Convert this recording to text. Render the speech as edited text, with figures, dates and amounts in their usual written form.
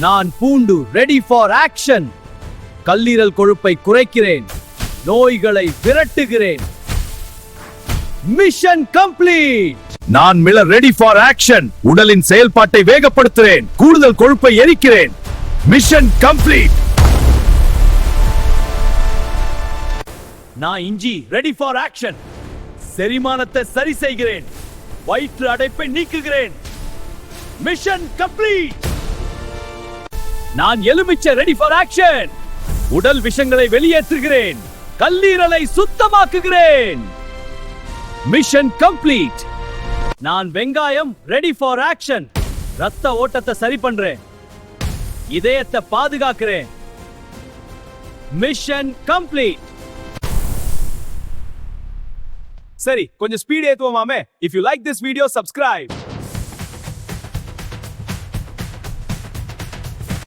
நான் பூண்டு ready for action. கல்லீரல் கொழுப்பை குறைக்கிறேன், நோய்களை விரட்டுகிறேன். Mission complete. நான் மில்லர் ரெடி ஃபார் ஆக்ஷன். உடலின் செயல்பாட்டை வேகப்படுத்துகிறேன், கூடுதல் கொழுப்பை எரிக்கிறேன். Mission complete. நான் இஞ்சி ரெடி ஃபார் ஆக்ஷன். செரிமானத்தை சரி செய்கிறேன், வயிற்று அடைப்பை நீக்குகிறேன். Mission complete. நான் எலுமிச்சை ரெடி ஃபார் ஆக்ஷன். உடல் விஷங்களை வெளியேற்றுகிறேன், கல்லீரலை சுத்தமாக்குகிறேன். Mission complete. நான் வெங்காயம் ரெடி ஃபார் ஆக்ஷன். ரத்த ஓட்டத்தை சரி பண்றேன், இதயத்தை பாதுகாக்கிறேன். Mission complete. சரி, கொஞ்சம் speed ஏத்துவோமாமே. If you like this video, subscribe.